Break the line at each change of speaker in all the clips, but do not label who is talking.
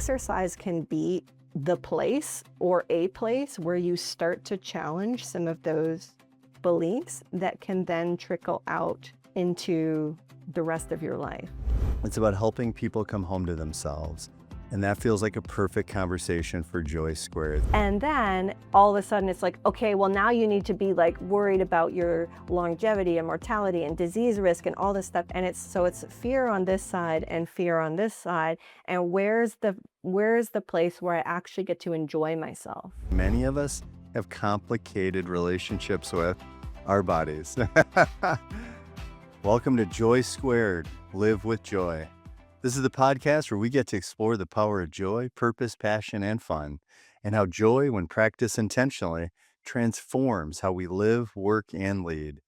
exercise can be the place or a place where you start to challenge some of those beliefs that can then trickle out into the rest of your life.
It's about helping people come home to themselves. And that feels like a perfect conversation for JOY².
And then all of a sudden it's like, okay, well now you need to be like worried about your longevity and mortality and disease risk and all this stuff. And it's fear on this side and fear on this side. And where's the place where I actually get to enjoy myself?
Many of us have complicated relationships with our bodies. Welcome to JOY², Live with Joy. This is the podcast where we get to explore the power of joy, purpose, passion, and fun, and how joy, when practiced intentionally, transforms how we live, work, and lead.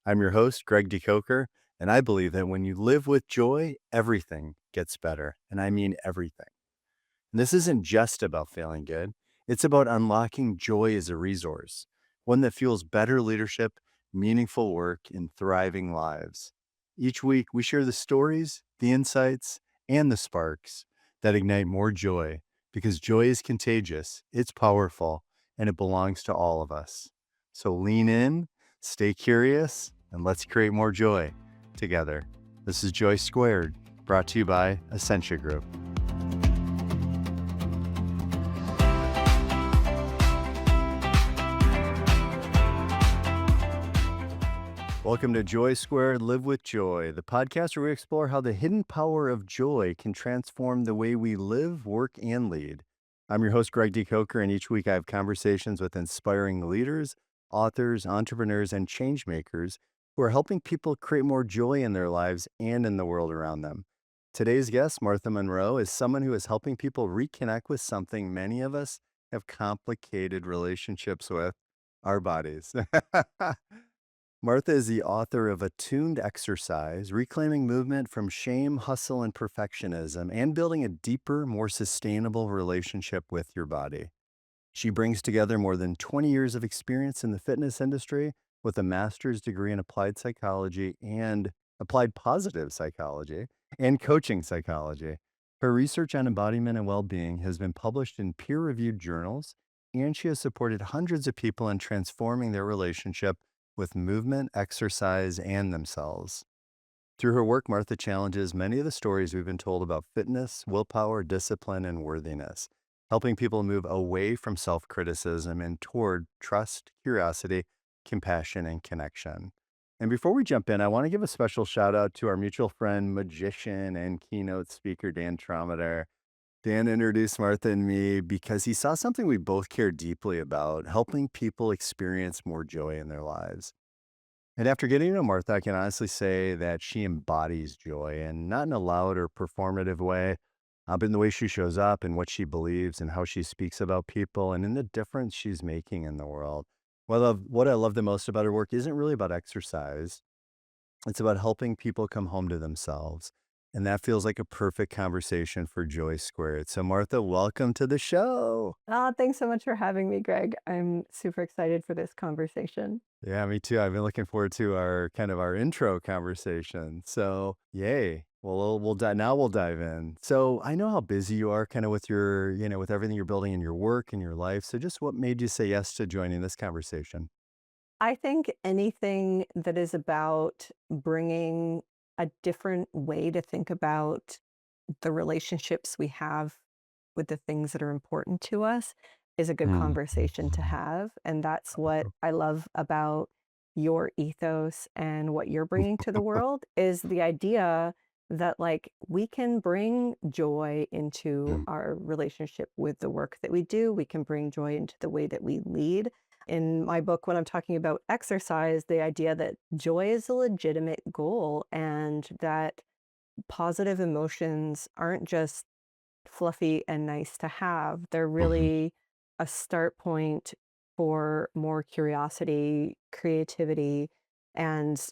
I'm your host, Greg DeCoker, and I believe that when you live with joy, everything gets better, and I mean everything. And this isn't just about feeling good. It's about unlocking joy as a resource, one that fuels better leadership, meaningful work, and thriving lives. Each week, we share the stories, the insights, and the sparks that ignite more joy, because joy is contagious, it's powerful, and it belongs to all of us. So lean in, stay curious, and let's create more joy together. This is JOY², brought to you by Essentia Group. Welcome to JOY², Live with Joy, the podcast where we explore how the hidden power of joy can transform the way we live, work, and lead. I'm your host, Greg DeCoker, and each week I have conversations with inspiring leaders, authors, entrepreneurs, and change makers who are helping people create more joy in their lives and in the world around them. Today's guest, Martha Munroe, is someone who is helping people reconnect with something many of us have complicated relationships with, our bodies. Martha is the author of Attuned Exercise, Reclaiming Movement from Shame, Hustle, and Perfectionism, and Building a Deeper, More Sustainable Relationship with Your Body. She brings together more than 20 years of experience in the fitness industry with a master's degree in applied psychology and applied positive psychology and coaching psychology. Her research on embodiment and well-being has been published in peer-reviewed journals, and she has supported hundreds of people in transforming their relationship with movement, exercise, and themselves. Through her work, Martha challenges many of the stories we've been told about fitness, willpower, discipline, and worthiness, helping people move away from self-criticism and toward trust, curiosity, compassion, and connection. And before we jump in, I want to give a special shout out to our mutual friend, magician, and keynote speaker, Dan Trometer. Dan introduced Martha and me because he saw something we both care deeply about, helping people experience more joy in their lives. And after getting to know Martha, I can honestly say that she embodies joy, and not in a loud or performative way, but in the way she shows up and what she believes and how she speaks about people and in the difference she's making in the world. What I love the most about her work isn't really about exercise. It's about helping people come home to themselves. And that feels like a perfect conversation for JOY². So Martha, welcome to the show.
Thanks so much for having me, Greg. I'm super excited for this conversation.
Yeah, me too. I've been looking forward to our intro conversation. So yay. Well, we'll dive in. So I know how busy you are kind of with your, with everything you're building in your work and your life. So just what made you say yes to joining this conversation?
I think anything that is about bringing a different way to think about the relationships we have with the things that are important to us is a good
Mm.
conversation to have. And that's what I love about your ethos and what you're bringing to the world is the idea that like we can bring joy into our relationship with the work that we do. We can bring joy into the way that we lead. In my book, when I'm talking about exercise, the idea that joy is a legitimate goal and that positive emotions aren't just fluffy and nice to have. They're
Mhm.
really a start point for more curiosity, creativity, and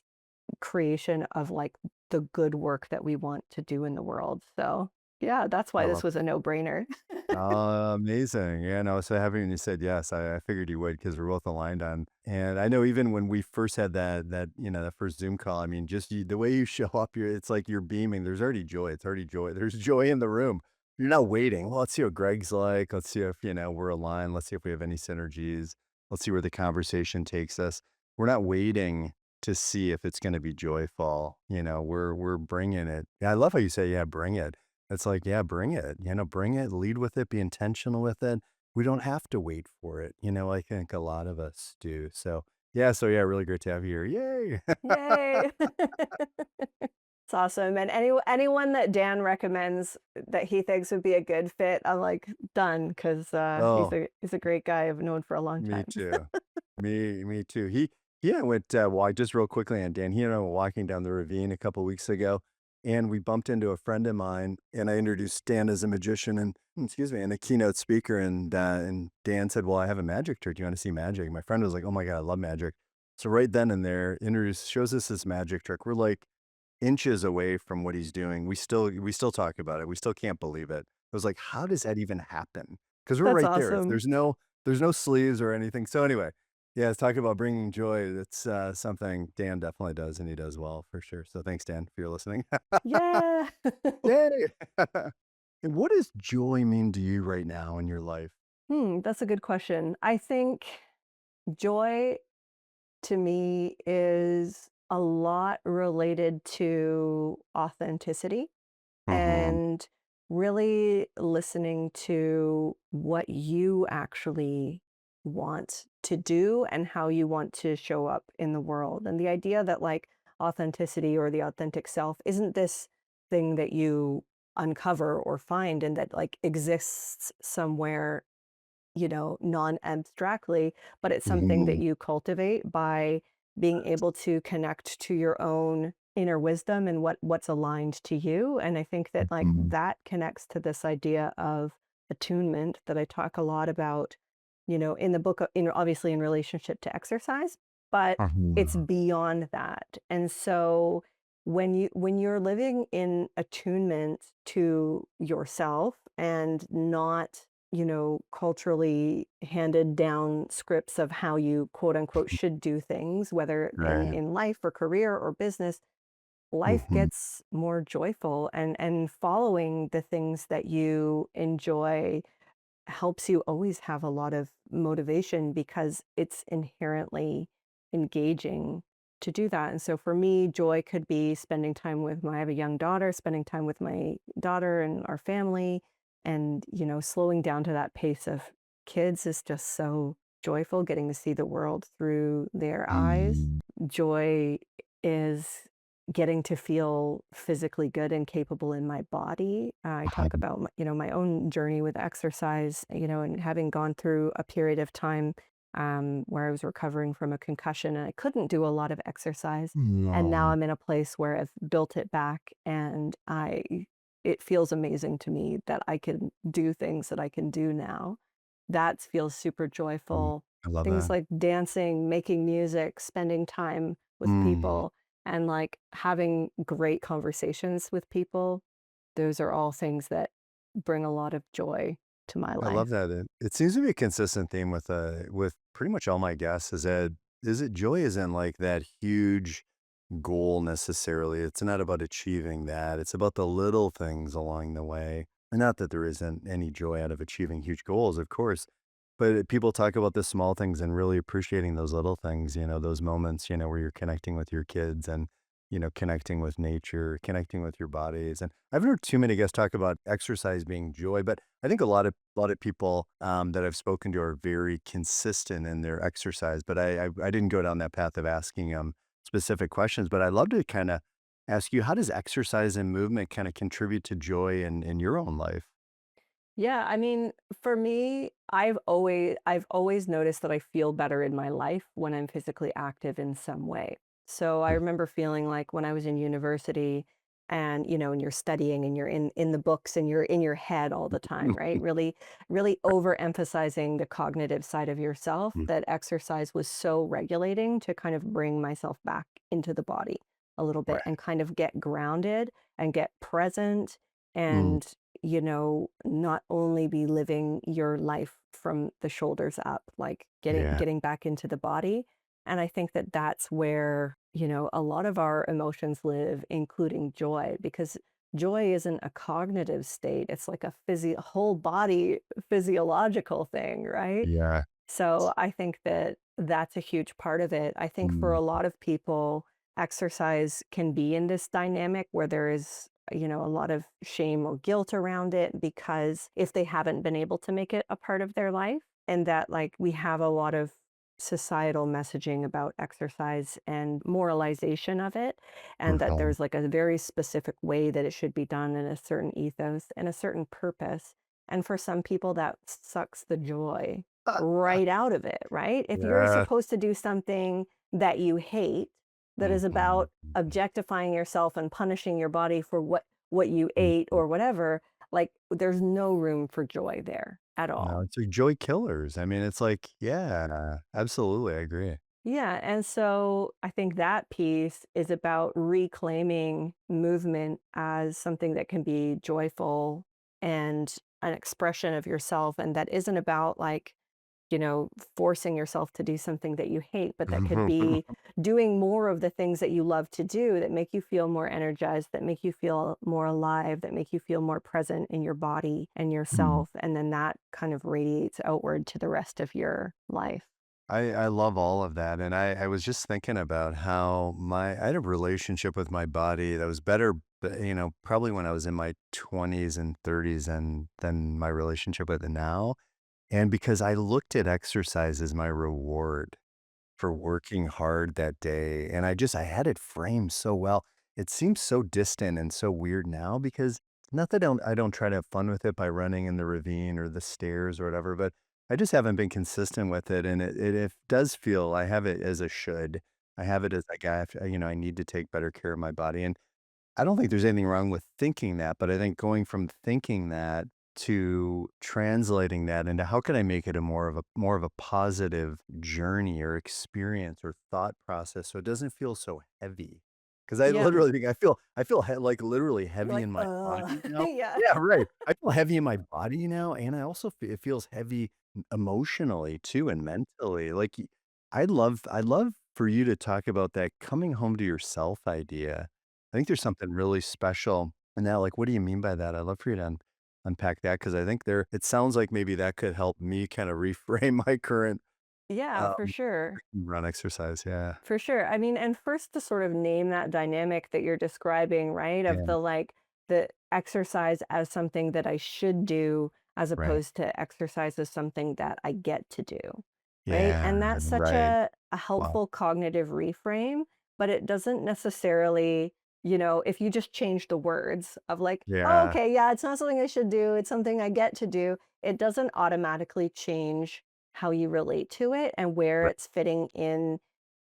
creation of like the good work that we want to do in the world. So, yeah, that's
I
why this
love
was a no-brainer.
Oh, amazing. Yeah, no, so having you said yes, I figured you would because we're both aligned on. And I know even when we first had that first Zoom call, I mean, just the way you show up, it's like you're beaming. There's already joy. It's already joy. There's joy in the room. You're not waiting. Well, let's see what Greg's like. Let's see if, we're aligned. Let's see if we have any synergies. Let's see where the conversation takes us. We're not waiting to see if it's going to be joyful. We're bringing it. Yeah, I love how you say, yeah, bring it. It's like, yeah, bring it. Bring it, lead with it, be intentional with it. We don't have to wait for it. I think a lot of us do. So yeah, really great to have you here. Yay.
Yay. It's awesome, and anyone that Dan recommends that he thinks would be a good fit, I'm like, done, 'cause,
Oh,
he's a great guy I've known for a long
me
time.
too. Me too. He and I went, just real quickly on Dan, he and I were walking down the ravine a couple weeks ago, and we bumped into a friend of mine, and I introduced Dan as a magician and excuse me, and a keynote speaker, and Dan said, "Well, I have a magic trick. Do you wanna see magic?" My friend was like, "Oh my god, I love magic." So right then and there, shows us this magic trick. We're like inches away from what he's doing. We still talk about it. We still can't believe it. I was like, "How does that even happen?" Because 'Cause we're
That's
right there. It's
awesome.
there's no sleeves or anything. So anyway, yeah, it's talking about bringing joy. That's, something Dan definitely does, and he does well for sure. So thanks, Dan, if you're listening.
Yeah.
Yay. And what does joy mean to you right now in your life?
That's a good question. I think joy to me is a lot related to authenticity
Mhm.
and really listening to what you actually want to do and how you want to show up in the world. And the idea that like authenticity or the authentic self isn't this thing that you uncover or find and that like exists somewhere, non-abstractly, but it's something that
Mhm.
you cultivate by being able to connect to your own inner wisdom and what's aligned to you. And I think that like
Mhm.
that connects to this idea of attunement that I talk a lot about, in the book, obviously in relationship to exercise, but it's
Mhm.
beyond that. And so when you're living in attunement to yourself and not culturally handed down scripts of how you quote unquote should do things, whether in
Right.
in life or career or business, life
Mhm.
gets more joyful and following the things that you enjoy helps you always have a lot of motivation because it's inherently engaging to do that. And so for me, joy could be spending time with I have a young daughter, spending time with my daughter and our family. And, slowing down to that pace of kids is just so joyful, getting to see the world through their eyes.
Mhm.
Joy is getting to feel physically good and capable in my body. I talk about, my own journey with exercise, and having gone through a period of time where I was recovering from a concussion and I couldn't do a lot of exercise. And now
No.
I'm in a place where I've built it back and it feels amazing to me that I can do things that I can do now. That feels super
Mm.
joyful.
I love
Things
that.
like dancing, making music, spending time with
Mm.
people and, like, having great conversations with people, those are all things that bring a lot of joy to my
I love
life.
that. It seems to be a consistent theme with pretty much all my guests is it joy isn't like that huge goal necessarily. It's not about achieving that. It's about the little things along the way. And not that there isn't any joy out of achieving huge goals, of course, but people talk about the small things and really appreciating those little things, those moments, where you're connecting with your kids and, connecting with nature, connecting with your bodies. And I haven't heard too many guests talk about exercise being joy, but I think a lot of people that I've spoken to are very consistent in their exercise. But I didn't go down that path of asking them specific questions. But I'd love to kind of ask you, how does exercise and movement kind of contribute to joy in your own life?
Yeah, I mean, for me, I've always noticed that I feel better in my life when I'm physically active in some way. So I remember feeling like when I was in university and and you're studying and you're in the books and you're in your head all the time, right? Really really overemphasizing the cognitive side of yourself that exercise was so regulating to kind of bring myself back into the body a little bit and
Right.
kind of get grounded and get present
Mm,
and not only be living your life from the shoulders up, like
yeah.
getting back into the body. And I think that that's where, a lot of our emotions live, including joy, because joy isn't a cognitive state. It's like a whole body physiological thing, right?
Yeah.
So I think that that's a huge part of it. I think for
Mm,
a lot of people, exercise can be in this dynamic where there is, a lot of shame or guilt around it because if they haven't been able to make it a part of their life, and that like we have a lot of societal messaging about exercise and moralization of it, and that
mhm.
there's like a very specific way that it should be done in a certain ethos and a certain purpose. And for some people, that sucks the joy right out of it, right? If you're
Yeah.
supposed to do something that you hate, that is
Mhm.
about objectifying yourself and punishing your body for what you ate
Mhm.
or whatever, like there's no room for joy there at
No,
all.
it's like joy killers. I mean, it's like, yeah, absolutely, I agree.
Yeah, and so I think that piece is about reclaiming movement as something that can be joyful and an expression of yourself, and that isn't about like forcing yourself to do something that you hate, but that could be doing more of the things that you love to do that make you feel more energized, that make you feel more alive, that make you feel more present in your body and
Mhm.
yourself. And then that kind of radiates outward to the rest of your life.
I love all of that, and I was just thinking about how I had a relationship with my body that was better, probably when I was in my 20s and 30s and than my relationship with it now, and because I looked at exercise as my reward for working hard that day, and I had it framed so well. It seems so distant and so weird now because not that I don't try to have fun with it by running in the ravine or the stairs or whatever, but I just haven't been consistent with it, and it does feel I have it as a should. I have it as like I need to take better care of my body, and I don't think there's anything wrong with thinking that, but I think going from thinking that to translating that into how can I make it a more of a positive journey or experience or thought process so it doesn't feel so heavy. Because I
Yeah.
literally think I feel like literally
You're
heavy
like,
in my body now.
yeah.
Yeah, right. I feel heavy in my body now, and I also it feels heavy emotionally too and mentally. Like I'd love for you to talk about that coming home to yourself idea. I think there's something really special in that, like, what do you mean by that? I'd love for you to unpack that because I think it sounds like maybe that could help me kinda reframe my current,
Yeah, for
um,
sure.
run exercise, yeah.
For sure. I mean, and first to sort of name that dynamic that you're describing, right? Of
Yeah,
the like the exercise as something that I should do as
right.
opposed to exercise as something that I get to do. Right.
Yeah,
And that's such
right.
a
Wow.
helpful cognitive reframe, but it doesn't necessarily, if you just change the words of like, oh,
Yeah,
okay, yeah, it's not something I should do, it's something I get to do, it doesn't automatically change how you relate to it and where
right.
it's fitting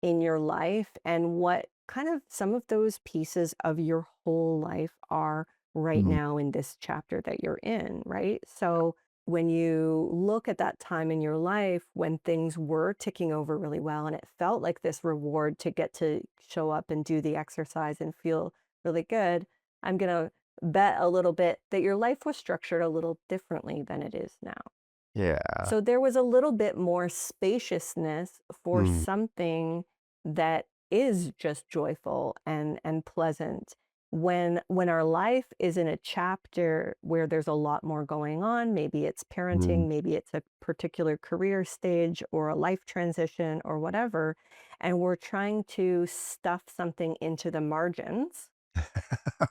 in your life and what kind of some of those pieces of your whole life are right
Mhm.
now in this chapter that you're in, right? So when you look at that time in your life when things were ticking over really well and it felt like this reward to get to show up and do the exercise and feel really good, I'm going to bet a little bit that your life was structured a little differently than it is now.
Yeah.
So there was a little bit more spaciousness for
Mm,
something that is just joyful and pleasant. When our life is in a chapter where there's a lot more going on, maybe it's
mm.
parenting, maybe it's a particular career stage or a life transition or whatever, and we're trying to stuff something into the margins,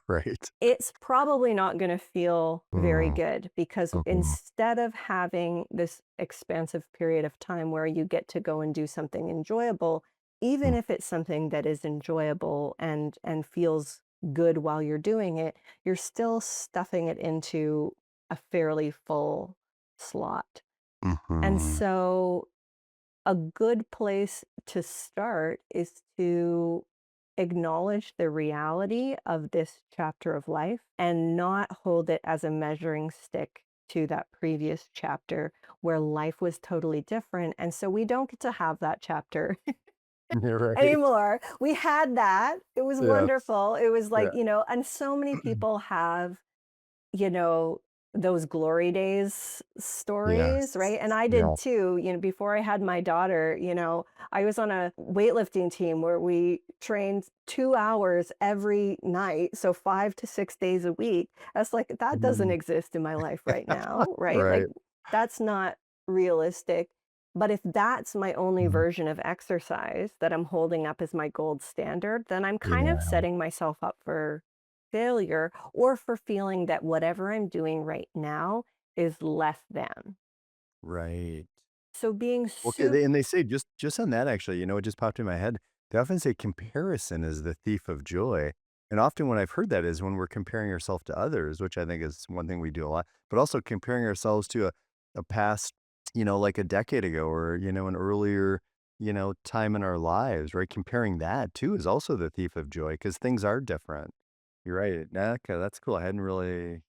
Right.
it's probably not gonna feel very
Mm,
good because
mhm,
instead of having this expansive period of time where you get to go and do something enjoyable, even
mm,
if it's something that is enjoyable and feels good while you're doing it, you're still stuffing it into a fairly full slot. And
mhm,
so a good place to start is to acknowledge the reality of this chapter of life and not hold it as a measuring stick to that previous chapter where life was totally different. And so we don't get to have that chapter
You're right.
anymore. We had that. It was
Yes.
wonderful. It was
Yeah.
like, and so many people have you know, those glory days stories,
Yes.
right? And I did
Yeah.
too, before I had my daughter, I was on a weightlifting team where we trained 2 hours every night, so 5 to 6 days a week. That's like that doesn't
Mm.
exist in my life right now, right? Like
Right.
that's not realistic. But if that's my only
Mhm.
version of exercise that I'm holding up as my gold standard, then I'm kind of
Yeah.
setting myself up for failure or for feeling that whatever I'm doing right now is less than.
Right.
So being
Okay,
super,
and they say just on that actually, it just popped in my head. They often say comparison is the thief of joy. And often when I've heard that is when we're comparing ourselves to others, which I think is one thing we do a lot, but also comparing ourselves to a past, like a decade ago or, an earlier, time in our lives, right? Comparing that too is also the thief of joy because things are different. You're right. Nah, okay, that's cool. I hadn't really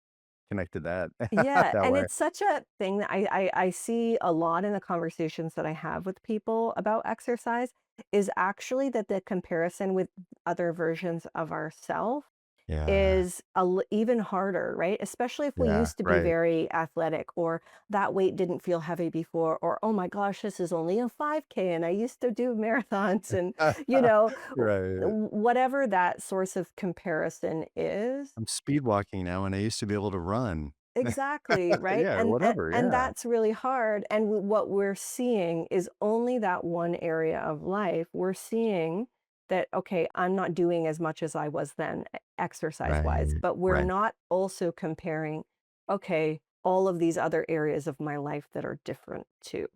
connected that
yeah,
that
and
way.
it's such a thing that I see a lot in the conversations that I have with people about exercise is actually that the comparison with other versions of ourselves
Yeah.
is even harder, right? Especially if we
Yeah.
used to be
Right.
very athletic, or that weight didn't feel heavy before, or oh my gosh, this is only a 5K and I used to do marathons, and you know,
Right.
whatever that source of comparison is.
I'm speed walking now, and I used to be able to run.
Exactly, right?
Yeah, or
And
whatever,
and
yeah.
that's really hard, and what we're seeing is only that one area of life. We're seeing that, okay, I'm not doing as much as I was then exercise-wise,
Right,
but we're
right.
not also comparing, okay, all of these other areas of my life that are different too.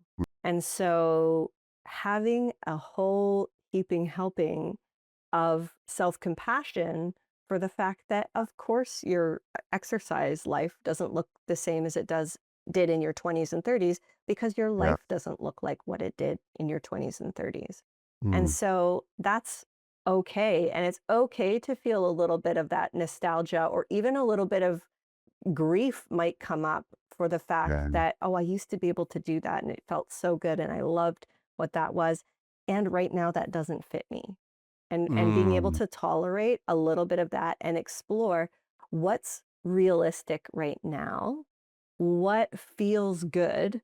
And so having a whole heaping helping of self-compassion for the fact that, of course, your exercise life doesn't look the same as it did in your 20s and 30s because your
Yeah.
life doesn't look like what it did in your 20s and 30s. And
Mm,
so that's okay. And it's okay to feel a little bit of that nostalgia or even a little bit of grief might come up for the fact
yeah.
that, oh, I used to be able to do that and it felt so good and I loved what that was. And right now that doesn't fit me, and being able
Mm,
to tolerate a little bit of that and explore what's realistic right now, what feels good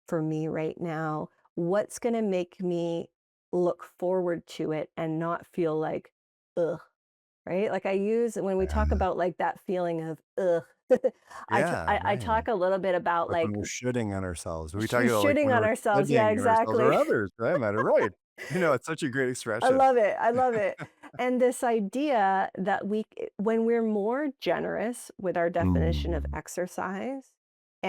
for me right now, what's going to make me look forward to it and not feel like ugh, right? Like I use when we talk
yeah.
about like that feeling of ugh.
Yeah,
I
right.
talk a little bit about
Like when
like
we're shitting on ourselves. We talk about, like,
shooting
when
on
we're
ourselves. Yeah,
shitting on ourselves or
exactly.
others, for that matter, right. It's such a great
I
expression.
love it, I love it. And this idea that when we're more generous with our definition of
Mm.
exercise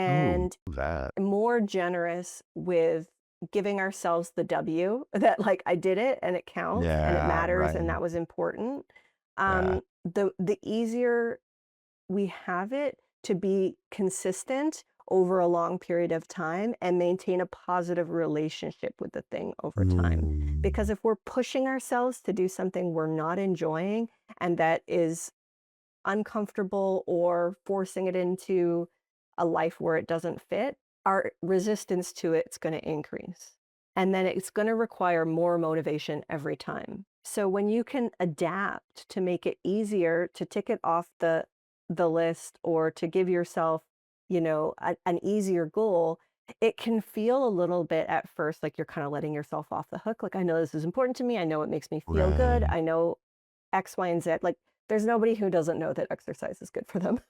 Ooh,
and
that.
more generous with giving ourselves the W that, like, I did it and it counts and it
Yeah,
matters and
right.
that was important,
Yeah.
the easier we have it to be consistent over a long period of time and maintain a positive relationship with the thing over time. Because
Mm.
if we're pushing ourselves to do something we're not enjoying and that is uncomfortable or forcing it into a life where it doesn't fit, our resistance to it's going to increase. And then it's going to require more motivation every time. So when you can adapt to make it easier to tick it off the list or to give yourself, an easier goal, it can feel a little bit at first like you're kind of letting yourself off the hook. Like I know this is important to me. I know it makes me feel good.
Right.
I know X, Y, and Z. Like there's nobody who doesn't know that exercise is good for them.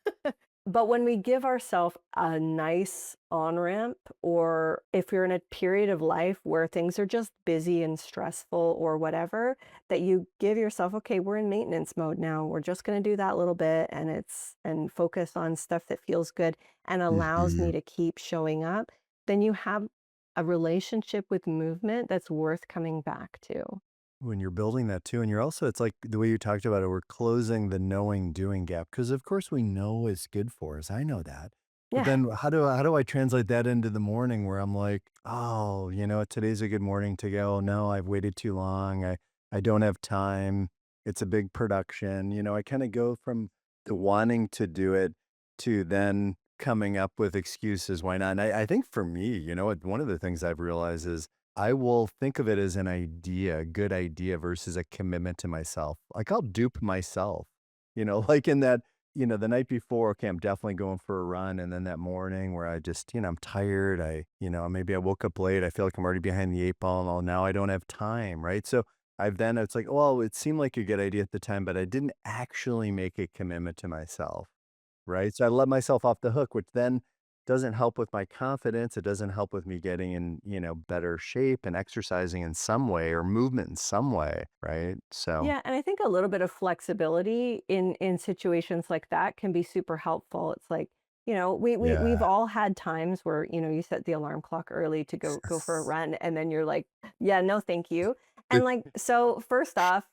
But when we give ourselves a nice on-ramp, or if you're in a period of life where things are just busy and stressful or whatever, that you give yourself, okay, we're in maintenance mode now. We're just going to do that little bit and focus on stuff that feels good and allows me
Mhm.
to keep showing up, then you have a relationship with movement that's worth coming back to.
When you're building that too, and you're also it's like the way you talked about it, we're closing the knowing doing gap because of course we know it's good for us. I know that. But
Yeah.
then how do I translate that into the morning where I'm like, oh, today's a good morning to go. No, I've waited too long. I don't have time. It's a big production. I kind of go from the wanting to do it to then coming up with excuses why not. And I think for me, one of the things I've realized is I will think of it as an idea, a good idea versus a commitment to myself. Like I'll dupe myself, like in that the night before, okay, I'm definitely going for a run. And then that morning where I just, I'm tired. Maybe I woke up late. I feel like I'm already behind the eight ball. And oh, now I don't have time. Right. So it's like, well, it seemed like a good idea at the time, but I didn't actually make a commitment to myself. Right? So I let myself off the hook, which then doesn't help with my confidence. It doesn't help with me getting in, better shape and exercising in some way or movement in some way, right? So,
Yeah, and I think a little bit of flexibility in situations like that can be super helpful. It's like, we've
yeah.
all had times where, you set the alarm clock early to go for a run and then you're like, yeah, no, thank you. And like, so first off,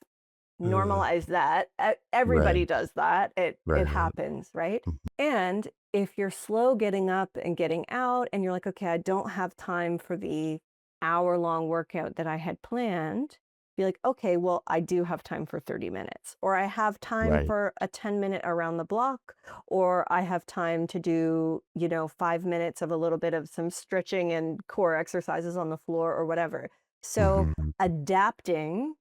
normalize that. Everybody
Right,
does that. It
right.
happens, right?
Mhm,
And if you're slow getting up and getting out and you're like, okay, I don't have time for the hour-long workout that I had planned, be like, okay, well, I do have time for 30 minutes, or I have time
right.
for a 10-minute around the block, or I have time to do, 5 minutes of a little bit of some stretching and core exercises on the floor or whatever. So
Mhm,
adapting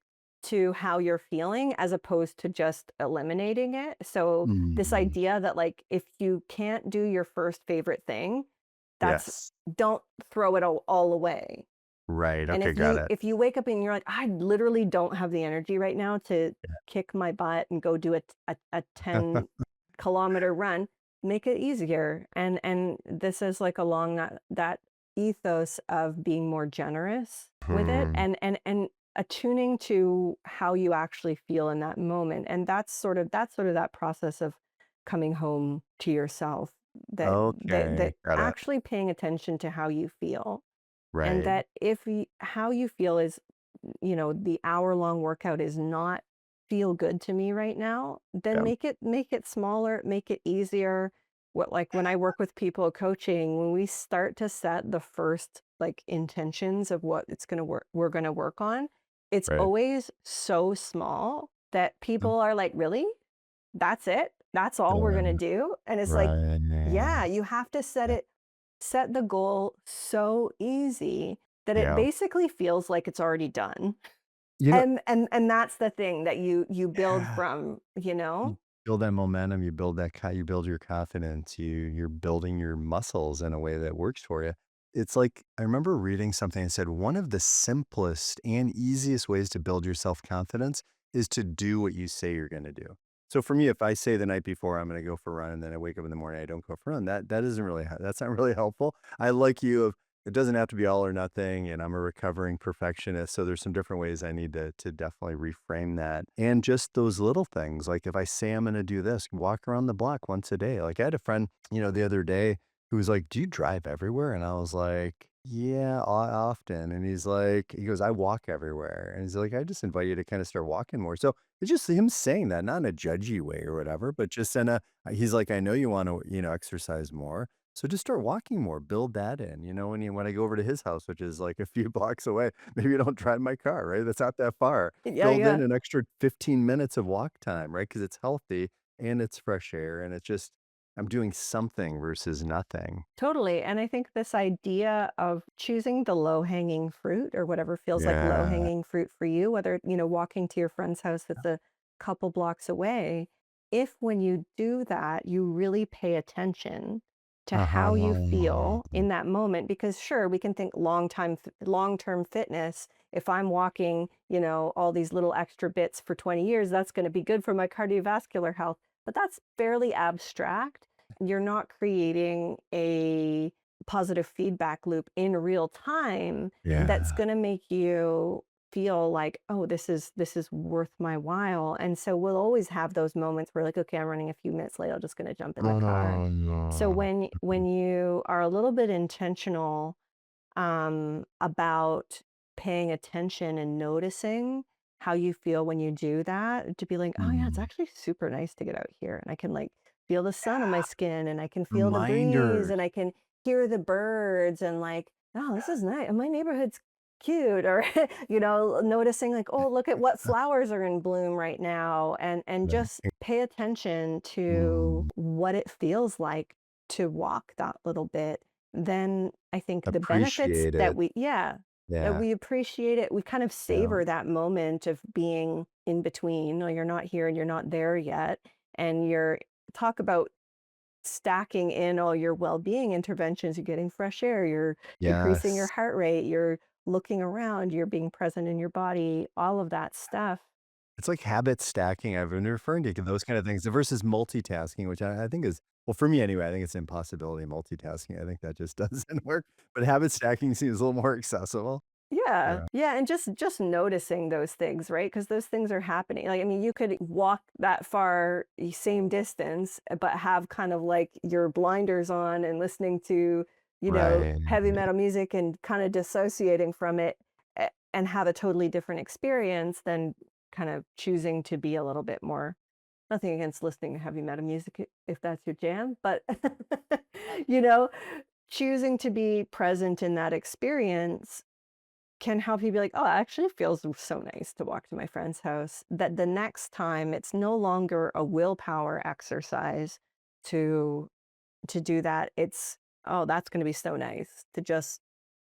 to how you're feeling as opposed to just eliminating it. So this
mhm.
idea that like if you can't do your first favorite thing, that's
Yes.
don't throw it all away.
Right.
And
Okay,
if
got
you
it.
if you wake up and you're like, I literally don't have the energy right now to kick my butt and go do a 10-kilometer run, make it easier. And this is like along that ethos of being more generous with it
Mhm.
and attuning to how you actually feel in that moment. And that's sort of that process of coming home to yourself that that
Okay,
that
got it.
actually paying attention to how you feel and
Right.
that if how you feel is, the hour-long workout is not feel good to me right now, then
Yeah.
make it smaller, make it easier. What like when I work with people coaching, when we start to set the first like intentions of what it's gonna work we're gonna work on, it's
Right.
always so small that people are like, really? That's it? That's all we're gonna
Yeah.
do? And it's like, yeah,
Right.
you have to
Yeah.
set the goal so easy that it
Yeah.
basically feels like it's already done.
You know
And that's the thing that you build
yeah.
from, you
You
know?
build that momentum, you build your confidence, you're building your muscles in a way that works for you. It's like I remember reading something that said one of the simplest and easiest ways to build your self-confidence is to do what you say you're gonna do. So for me, if I say the night before I'm gonna go for a run and then I wake up in the morning, I don't go for a run, that isn't really that's not really helpful. I like you of it doesn't have to be all or nothing, and I'm a recovering perfectionist, so there's some different ways I need to definitely reframe that, and just those little things, like, if I say I'm gonna do this, walk around the block once a day, like, I had a friend, the other day who was like, "Do you drive everywhere?" And I was like, "Yeah, often," and he goes, "I walk everywhere," and he's like, "I just invite you to kinda start walking more," so, it's just him saying that, not in a judgy way or whatever, but just in a he's like, "I know you wanna, exercise more, so just start walking more, build that in, when I go over to his house, which is like a few blocks away, maybe I don't drive my car, right? That's not that far.
Yeah,
Build in
yeah.
an extra 15 minutes of walk time, right? Because it's healthy and it's fresh air and it's just I'm doing something versus nothing.
Totally, and I think this idea of choosing the low-hanging fruit or whatever feels like
Yeah.
low-hanging fruit for you, whether, walking to your friend's house that's a couple blocks away, if when you do that, you really pay attention to how you
Uh-huh.
feel in that moment, because sure, we can think long-term fitness, if I'm walking, all these little extra bits for 20 years, that's gonna be good for my cardiovascular health, but that's fairly abstract. You're not creating a positive feedback loop in real time that's
Yeah.
going to make you feel like, oh, this is worth my while. And so we'll always have those moments where like, okay, I'm running a few minutes late, I'm just going to jump in the car.
Oh,
So
no.
when you are a little bit intentional about paying attention and noticing how you feel when you do that, to be like, oh yeah, it's
Mm.
actually super nice to get out here and I can like feel the sun on my skin and I can feel the breeze
Reminders.
and I can hear the birds and like, oh, this is nice. And my neighborhood's cute or noticing like, oh, look at what flowers are in bloom right now and
Right.
just pay attention to
Mm.
what it feels like to walk that little bit. Then I think the benefits
Appreciate
that
it.
that
Yeah.
we appreciate it, we kind of
Yeah.
savor that moment of being in between, or you're not here and you're not there yet, and you're talk about stacking in all your well-being interventions. You're getting fresh air, you're decreasing your
Yes.
heart rate, you're looking around, you're being present in your body, all of that stuff.
It's like habit stacking. I've been referring to those kind of things versus multitasking, which I think is, well, for me anyway, I think it's an impossibility multitasking. I think that just doesn't work. But habit stacking seems a little more accessible.
Yeah.
Yeah.
Yeah, and just noticing those things, right? Because those things are happening. Like, I mean, you could walk that far, same distance, but have kind of like your blinders on and listening to,
Right.
heavy metal music and kind of dissociating from it, and have a totally different experience than kind of choosing to be a little bit more, nothing against listening to heavy metal music if that's your jam, but you know, choosing to be present in that experience can help you be like, "Oh, it actually feels so nice to walk to my friend's house." That the next time it's no longer a willpower exercise to do that. It's, "Oh, that's gonna be so nice to just,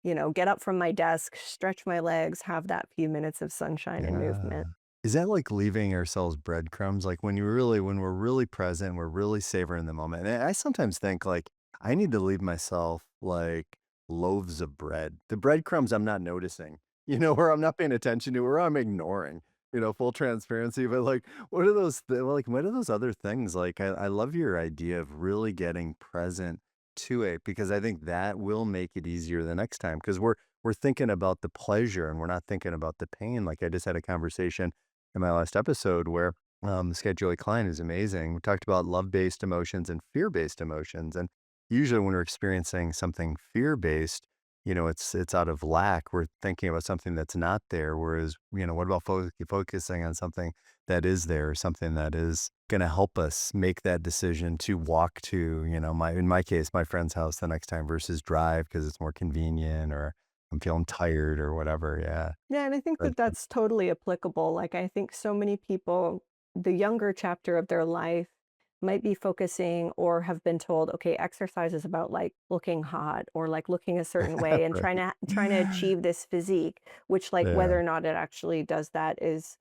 get up from my desk, stretch my legs, have that few minutes of sunshine and
Yeah.
movement."
Is that like leaving ourselves breadcrumbs? Like when we're really present, we're really savoring the moment. And I sometimes think like I need to leave myself like loaves of bread. The breadcrumbs I'm not noticing, where I'm not paying attention to, or I'm ignoring, full transparency. But like, what are those other things? Like, I love your idea of really getting present to it because I think that will make it easier the next time because we're thinking about the pleasure and we're not thinking about the pain. Like I just had a conversation in my last episode where this guy Joey Klein is amazing. We talked about love-based emotions and fear-based emotions, and usually when we're experiencing something fear-based, it's out of lack. We're thinking about something that's not there. Whereas, what about focusing on something that is there, or something that is going to help us make that decision to walk to, in my case, my friend's house the next time versus drive because it's more convenient, or I'm feeling tired or whatever. Yeah.
Yeah, and I think
But
that that's totally applicable. Like, I think so many people, the younger chapter of their life might be focusing or have been told, okay, exercise is about like looking hot or like looking a certain way and
right.
trying to achieve this physique, which like
Yeah.
whether or not it actually does that is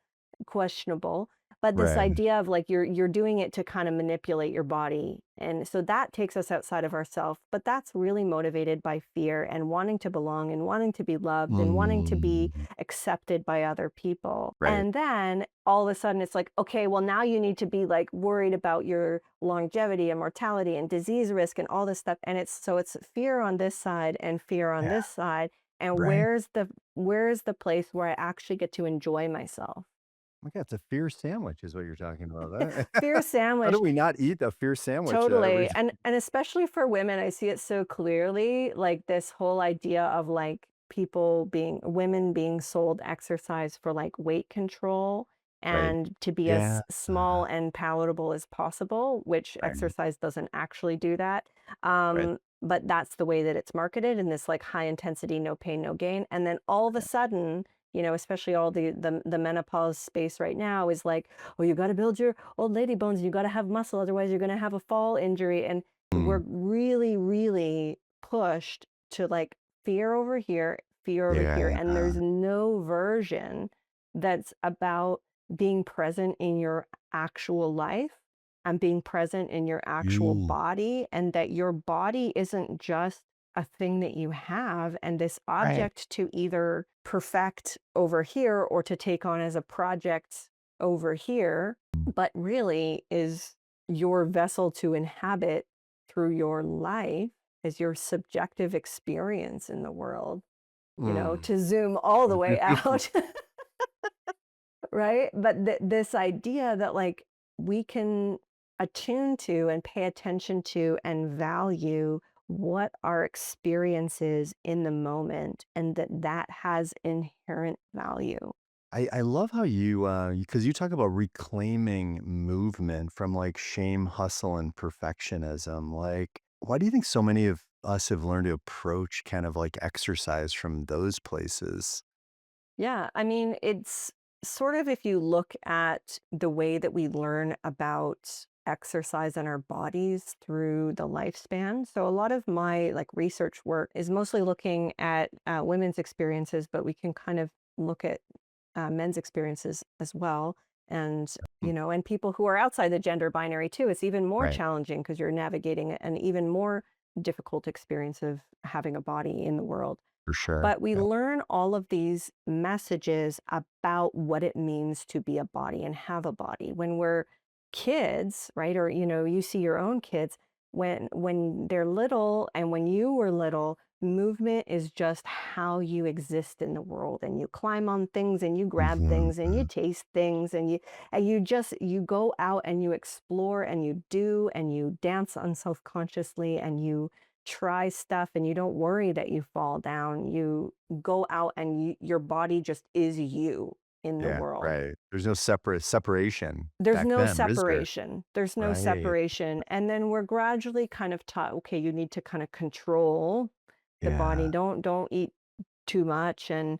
questionable. But this
Right.
idea of like you're doing it to kind of manipulate your body. And so that takes us outside of ourselves, but that's really motivated by fear and wanting to belong and wanting to be loved and wanting to be
Mm.
accepted by other people.
Right.
And then all of a sudden it's like, okay, well, now you need to be like worried about your longevity and mortality and disease risk and all this stuff. And it's fear on this side and fear on
Yeah.
this side. And
Right.
where's the place where I actually get to enjoy myself?
Oh my god, it's a fierce sandwich is what you're talking about.
Fear
How do
sandwich.
we not eat a fierce sandwich every
Totally,
day?
and especially for women, I see it so clearly, like, this whole idea of, like, women being sold exercise for, like, weight control
Right.
and to be
Yeah.
as small and palatable as possible, which
Right.
exercise doesn't actually do that,
Right.
but that's the way that it's marketed in this, like, high intensity, no pain, no gain, and then all of a
Yeah.
sudden, especially all the menopause space right now is like, "Oh, you gotta build your old lady bones and you got to have muscle, otherwise you're going to have a fall injury." And
Mm.
we're really, really pushed to like fear over here.
Yeah.
And there's no version that's about being present in your actual life and being present in your actual
Mm.
body, and that your body isn't just a thing that you have and this
Right.
object to either perfect over here or to take on as a project over here, but really is your vessel to inhabit through your life as your subjective experience in the world,
Mm.
to zoom all the way out, right? But this idea that like we can attune to and pay attention to and value what our experience is in the moment, and that has inherent value.
I love how you, because you talk about reclaiming movement from like shame, hustle, and perfectionism. Like, why do you think so many of us have learned to approach kind of like exercise from those places?
Yeah, I mean, it's sort of if you look at the way that we learn about exercise in our bodies through the lifespan. So a lot of my like research work is mostly looking at women's experiences, but we can kind of look at men's experiences as well. And,
Mm,
and people who are outside the gender binary too, it's even more
right.
challenging because you're navigating an even more difficult experience of having a body in the world.
For sure.
But we
Yeah.
learn all of these messages about what it means to be a body and have a body when we're kids, right? Or, you see your own kids when they're little and when you were little, movement is just how you exist in the world, and you climb on things and you grab
Mhm,
things and you
mhm.
taste things and you go out and you explore and you do and you dance unselfconsciously and you try stuff and you don't worry that you fall down. You go out and your body just is you in the
Yeah,
world.
right. There's no separation
There's
back
no
then, or is there?
separation. There's no
Right.
separation. And then we're gradually kind of taught, okay, you need to kind of control the body.
Yeah.
Don't eat too much, and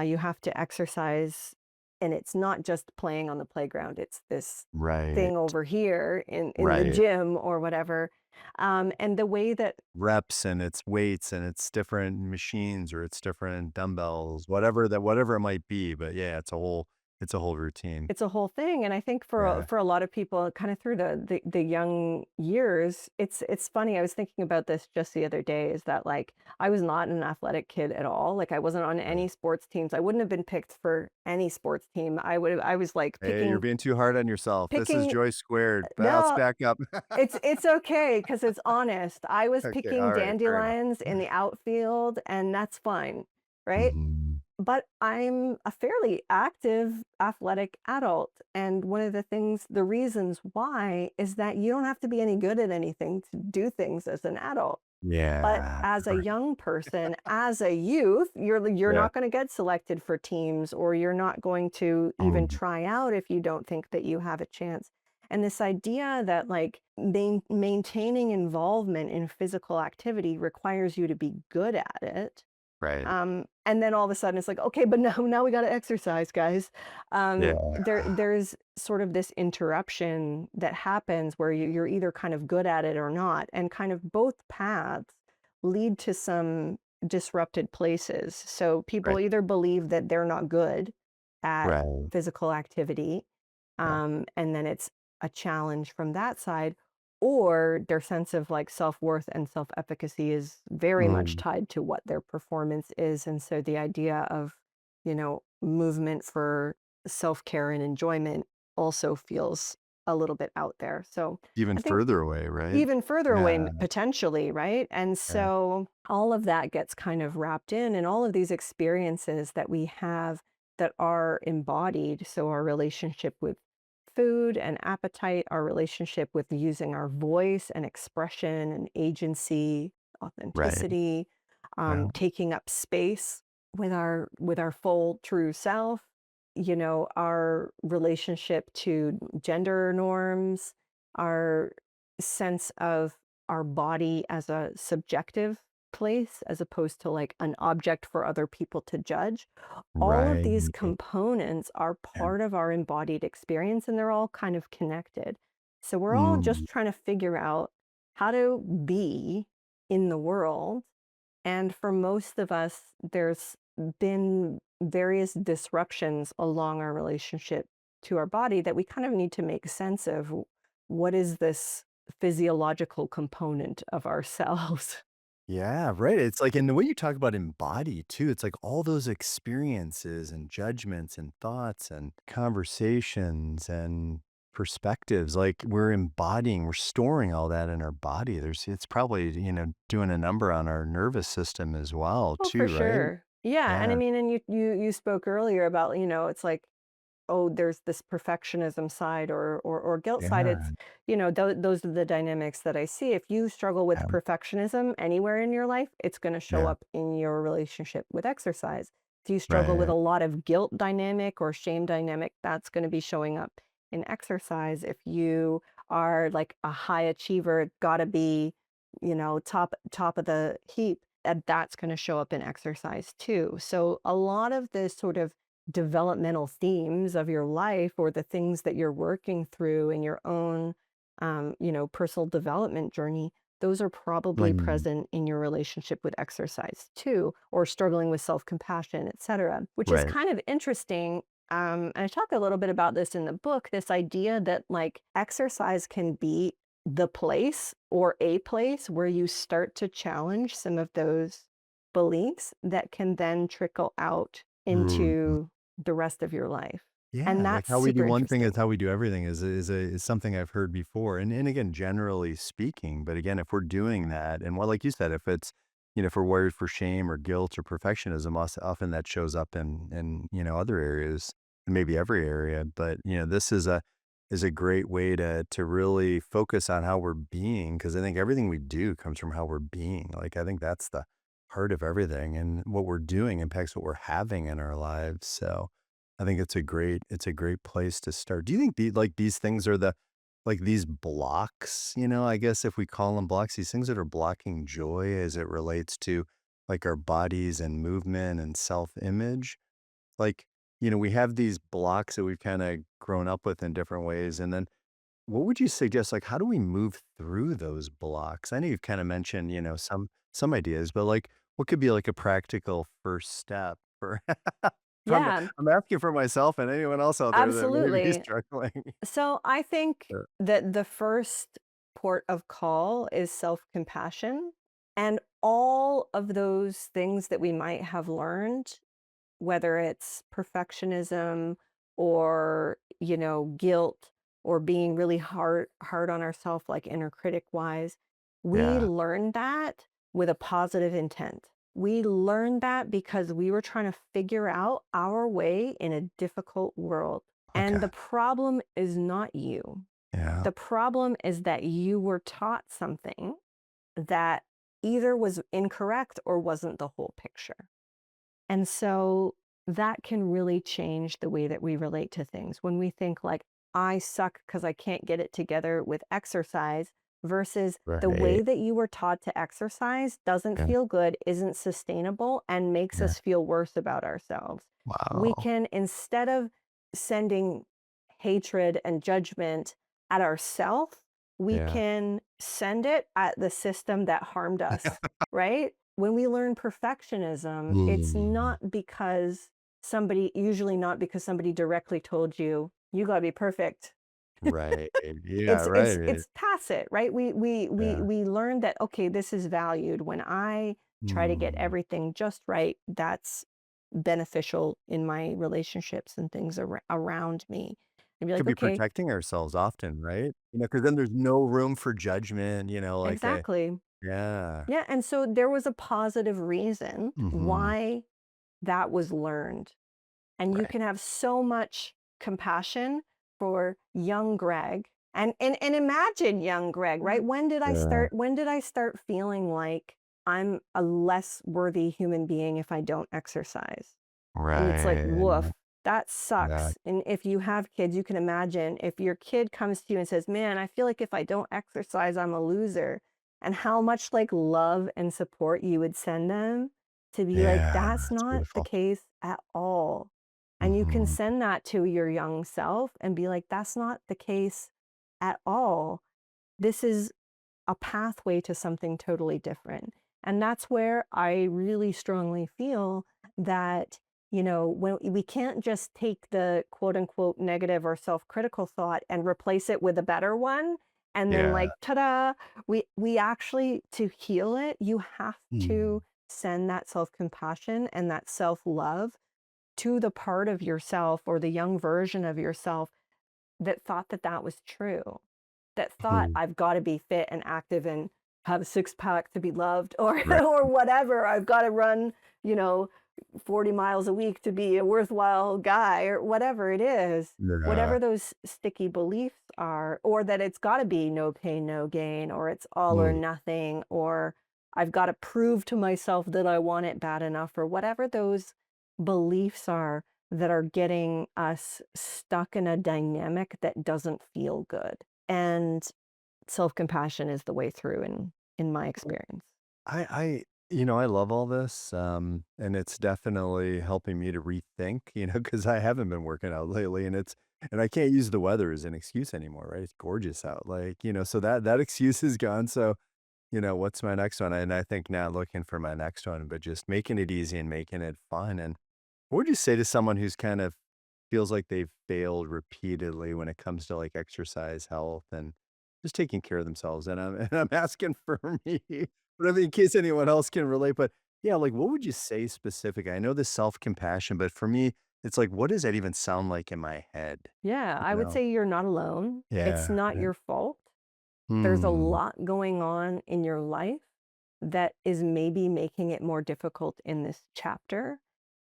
you have to exercise. And it's not just playing on the playground. It's this
Right.
thing over here in the
Right.
gym or whatever. And the way that
Reps and it's weights and it's different machines or it's different dumbbells, whatever it might be, but yeah, it's a whole routine.
it's a whole thing, and I think for
Yeah.
a lot of people, kind of through the young years, it's funny. I was thinking about this just the other day. Is that like I was not an athletic kid at all. Like I wasn't on
Right.
any sports teams. I wouldn't have been picked for any sports team. I was like
Hey, you're being too hard on yourself. This is
picking.
Joy Squared. Bounce
No,
back up.
it's okay because it's honest. I was
Okay,
picking
alright, fair enough.
dandelions in the outfield, and that's fine, right?
Mhm.
But I'm a fairly active, athletic adult, and one of the reasons why is that you don't have to be any good at anything to do things as an adult. But
Yeah,
as a
right.
young person, as a youth, you're
Yeah.
not gonna get selected for teams, or you're not going to even
Mm,
try out if you don't think that you have a chance. And this idea that, like, maintaining involvement in physical activity requires you to be good at it,
right.
and then all of a sudden it's like, okay, but now we got to exercise, guys.
Yeah,
There's sort of this interruption that happens where you're either kind of good at it or not, and kind of both paths lead to some disrupted places. So people
right,
either believe that they're not good at
right.
physical activity,
Yeah.
and then it's a challenge from that side, or their sense of like self-worth and self-efficacy is very much
Mm,
tied to what their performance is. And so the idea of, movement for self-care and enjoyment also feels a little bit out there. So
even
I think
further away, right?
even further away,
Yeah,
potentially, right? And
yeah,
so all of that gets kind of wrapped in, and all of these experiences that we have that are embodied. So our relationship with food and appetite, our relationship with using our voice and expression and agency,
right.
authenticity,
Yeah,
taking up space with our full true self, our relationship to gender norms, our sense of our body as a subjective place as opposed to like an object for other people to judge. All of
right.
these components are
Yeah.
part of our embodied experience, and they're all kind of connected. So we're all
Mm,
just trying to figure out how to be in the world. And for most of us, there's been various disruptions along our relationship to our body that we kind of need to make sense of. What is this physiological component of ourselves?
yeah, right, it's like and the way you talk about embody too, it's like all those experiences and judgments and thoughts and conversations and perspectives, like, we're storing all that in our body. It's probably, doing a number on our nervous system as well
Oh, for
too, right?
sure. Yeah, and I
Yeah,
mean, and you spoke earlier about, it's like, oh, there's this perfectionism side or guilt side.
yeah,
It's, those are the dynamics that I see. If you struggle with
yeah,
perfectionism anywhere in your life, it's going to show
yeah,
up in your relationship with exercise. If you struggle with
right,
a lot of guilt dynamic or shame dynamic, that's going to be showing up in exercise. If you are like a high achiever, gotta be, top of the heap, and that's going to show up in exercise too. So a lot of the sort of developmental themes of your life, or the things that you're working through in your own personal development journey, those are probably
mm,
present in your relationship with exercise too, or struggling with self-compassion, etc., which is
right,
kind of interesting. and I talk a little bit about this in the book, this idea that like exercise can be the place or a place where you start to challenge some of those beliefs that can then trickle out
Mm.
into the rest of your life. And
Yeah, like
that's
how we do
super
one thing is
interesting.
how we do everything is something I've heard before. And again, generally speaking, but again, if we're doing that, and well, like you said, if it's, if we're wired for shame or guilt or perfectionism, often that shows up in other areas, maybe every area. But this is a great way to really focus on how we're being, because I think everything we do comes from how we're being. Like I think that's the heart of everything, and what we're doing impacts what we're having in our lives. So I think it's a great place to start. Do you think these things are these blocks, I guess if we call them blocks, these things that are blocking joy as it relates to like our bodies and movement and self-image? Like, we have these blocks that we've kind of grown up with in different ways. And then what would you suggest? Like, how do we move through those blocks? I know you've kind of mentioned, some ideas, but like what could be like a practical first step for if
Yeah,
I'm asking for myself and anyone else out there that may be
absolutely.
struggling.
So I think
Sure.
that the first port of call is self compassion. And all of those things that we might have learned, whether it's perfectionism or, guilt or being really hard on ourselves, like inner critic wise, we
Yeah.
learned that with a positive intent. We learned that because we were trying to figure out our way in a difficult world. And
Okay.
the problem is not you.
Yeah.
The problem is that you were taught something that either was incorrect or wasn't the whole picture. And so that can really change the way that we relate to things. When we think like, I suck because I can't get it together with exercise versus the way
Right.
that you were taught to exercise doesn't
Yeah.
feel good, isn't sustainable, and makes
Yeah.
us feel worse about ourselves. We
Wow.
can, instead of sending hatred and judgment at ourselves, we
Yeah.
can send it at the system that harmed us, right? When we learn perfectionism, it's
Mm.
not because usually not because somebody directly told you, "You gotta be perfect."
Right. Yeah,
It's
right.
tacit, right?
Yeah.
We learn that, okay, this is valued. When I try to get
Mm.
everything just right, that's beneficial in my relationships and things around me. And be
Could
like,
be
"Okay,
protecting ourselves often, right? Because then there's no room for judgment, like a
exactly."
yeah.
Yeah, and so there was a positive reason
Mhm.
why that was learned. And you
Right.
can have so much compassion for young Greg. And imagine young Greg, right?
Yeah.
When did I start feeling like I'm a less worthy human being if I don't exercise? And it's like,
Right.
woof, that
Yeah.
sucks. And if you have kids, you can imagine if your kid comes to you and says, "Man, I feel like if I don't exercise, I'm a loser." And how much like love and support you would send them to be like,
Yeah,
that's
it's
not the
beautiful.
case at all. And you can
Mhm.
send that to your young self and be like, that's not the case at all. This is a pathway to something totally different. And that's where I really strongly feel that, when we can't just take the quote unquote negative or self-critical thought and replace it with a better one and then
Yeah.
like ta-da, we actually, to heal it, you have
Mm.
to send that self-compassion and that self-love to the part of yourself or the young version of yourself that thought that that was true, that thought,
Mhm.
"I've gotta be fit and active and have a six pack to be loved," or
Right.
or whatever, "I've gotta run, you know, 40 miles a week to be a worthwhile guy," or whatever it is.
Yeah.
Whatever those sticky beliefs are, or that it's gotta be no pain, no gain, or it's all or
Mm.
nothing, or I've gotta prove to myself that I want it bad enough, or whatever those beliefs are that are getting us stuck in a dynamic that doesn't feel good. And self-compassion is the way through in my experience.
I love all this, and it's definitely helping me to rethink, because I haven't been working out lately, and I can't use the weather as an excuse anymore, right? It's gorgeous out, like, so that excuse is gone. So, what's my next one? And I think now looking for my next one, but just making it easy and making it fun. And what would you say to someone who's kind of feels like they've failed repeatedly when it comes to, like, exercise, health, and just taking care of themselves, and I'm and I'm asking for me, but I mean, in case anyone else can relate, but yeah, like, what would you say specifically? I know the self-compassion, but for me, it's like, what does that even sound like in my head?
Yeah, I
You
would
know?
say you're not alone. It's
Yeah,
not
yeah.
your fault. There's a
Hmm.
lot going on in your life that is maybe making it more difficult in this chapter.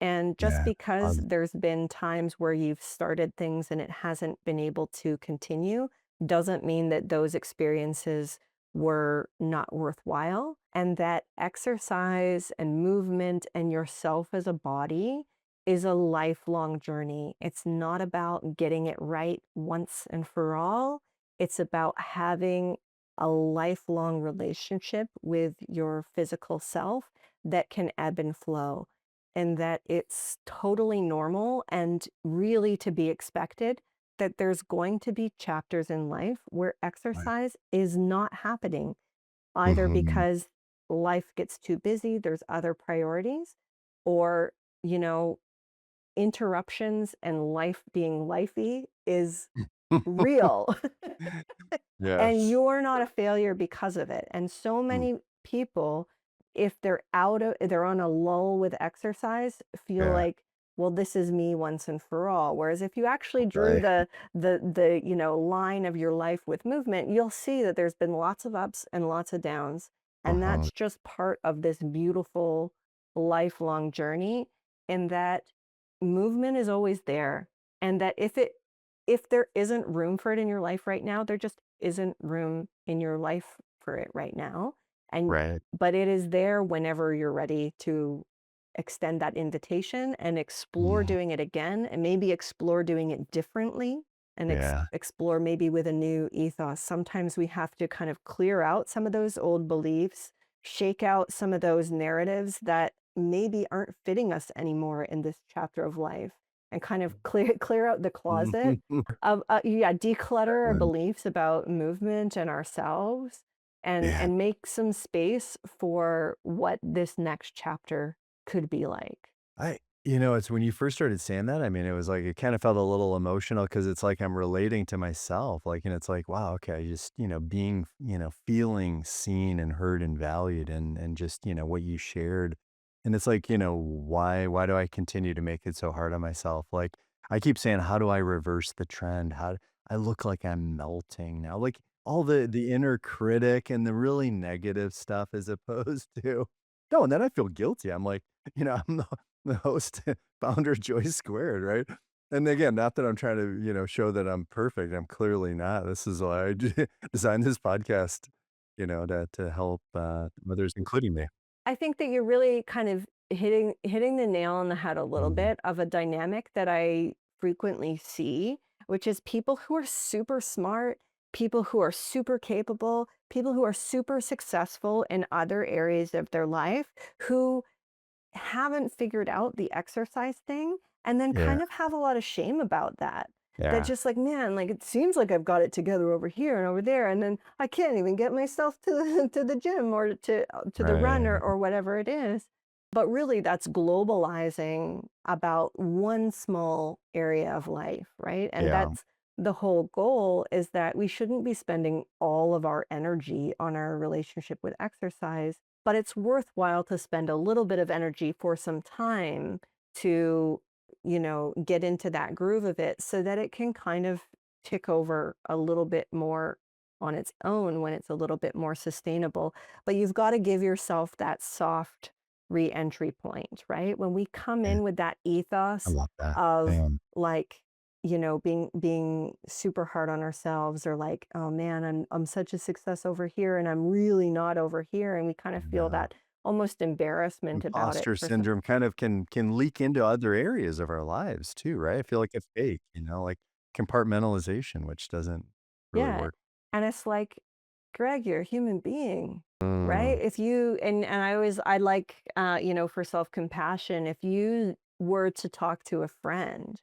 And just
Yeah.
because
Um,
there's been times where you've started things and it hasn't been able to continue, doesn't mean that those experiences were not worthwhile. And that exercise and movement and yourself as a body is a lifelong journey. It's not about getting it right once and for all. It's about having a lifelong relationship with your physical self that can ebb and flow, and that it's totally normal and really to be expected that there's going to be chapters in life where
right.
exercise is not happening, either
Mhm.
because life gets too busy, there's other priorities, or, you know, interruptions and life being lifey is real. And
Yes.
you're not a failure because of it. And so
Mm,
many people, if they're on a lull with exercise, feel
yeah,
like, well, this is me once and for all. Whereas if you actually drew
right.
the line of your life with movement, you'll see that there's been lots of ups and lots of downs. And
Uh-huh.
that's just part of this beautiful lifelong journey. And that movement is always there. And that if there isn't room for it in your life right now, there just isn't room in your life for it right now. And
Right.
but it is there whenever you're ready to extend that invitation and explore
Mhm.
doing it again, and maybe explore doing it differently, and
Yeah.
explore maybe with a new ethos. Sometimes we have to kind of clear out some of those old beliefs, shake out some of those narratives that maybe aren't fitting us anymore in this chapter of life, and kind of clear out the closet
Mhm.
of, yeah, declutter our
Right.
beliefs about movement and ourselves,
Yeah.
and make some space for what this next chapter could be like.
It's when you first started saying that, I mean, it was like it kind of felt a little emotional because it's like I'm relating to myself. Like, and it's like, wow, okay, just, being, feeling seen and heard and valued and just, what you shared. And it's like, why do I continue to make it so hard on myself? Like I keep saying, how do I reverse the trend? I look like I'm melting now? Like all the inner critic and the really negative stuff as opposed to no, and then I feel guilty. I'm like, I'm the host, founder of JOY², right? And again, not that I'm trying to, show that I'm perfect. I'm clearly not. This is why I designed this podcast, to help others, including me.
I think that you're really kind of hitting the nail on the head a little
Mhm.
bit of a dynamic that I frequently see, which is people who are super smart, people who are super capable, people who are super successful in other areas of their life, who haven't figured out the exercise thing, and then
Yeah,
kind of have a lot of shame about that. That
yeah,
just like, man, like it seems like I've got it together over here and over there, and then I can't even get myself to the to the gym or to the run,
right.
or whatever it is. But really that's globalizing about one small area of life, right? And
Yeah,
that's the whole goal, is that we shouldn't be spending all of our energy on our relationship with exercise, but it's worthwhile to spend a little bit of energy for some time to, get into that groove of it so that it can kind of tick over a little bit more on its own when it's a little bit more sustainable. But you've got to give yourself that soft re-entry point, right? When we come
yeah,
in with that
I
ethos
love that.
of,
Man,
like, being super hard on ourselves, or like, oh man, I'm such a success over here and I'm really not over here, and we kind of feel
yeah.
that almost embarrassment about it
Imposter
for some.
syndrome kind of can leak into other areas of our lives too, right? I feel like it's fake, like compartmentalization, which doesn't really
Yeah.
work.
And it's like, Greg, you're a human being, right?
Mm,
If you and I like, for self-compassion, if you were to talk to a friend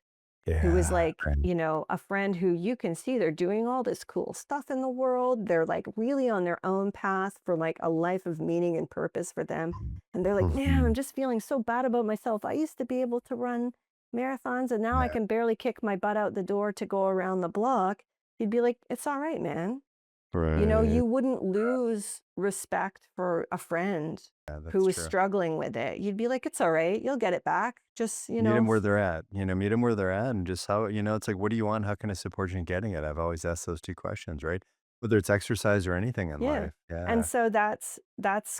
who is
yeah,
like,
right.
a friend who you can see they're doing all this cool stuff in the world. They're like really on their own path for like a life of meaning and purpose for them. And they're like, man, I'm
Mhm.
just feeling so bad about myself. I used to be able to run marathons, and now I
Yeah.
can barely kick my butt out the door to go around the block, you'd be like, "It's all right, man." You know,
Right.
you wouldn't lose respect for a friend
Yeah,
who
that's
was
true.
struggling with it. You'd be like, "It's all right. You'll get it back. Just,
Meet them where they're at, meet them where they're at and just how it's like, "What do you want? How can I support you in getting it?" I've always asked those 2 questions, right? Whether it's exercise or anything in
yeah."
life.
And
Yeah.
so that's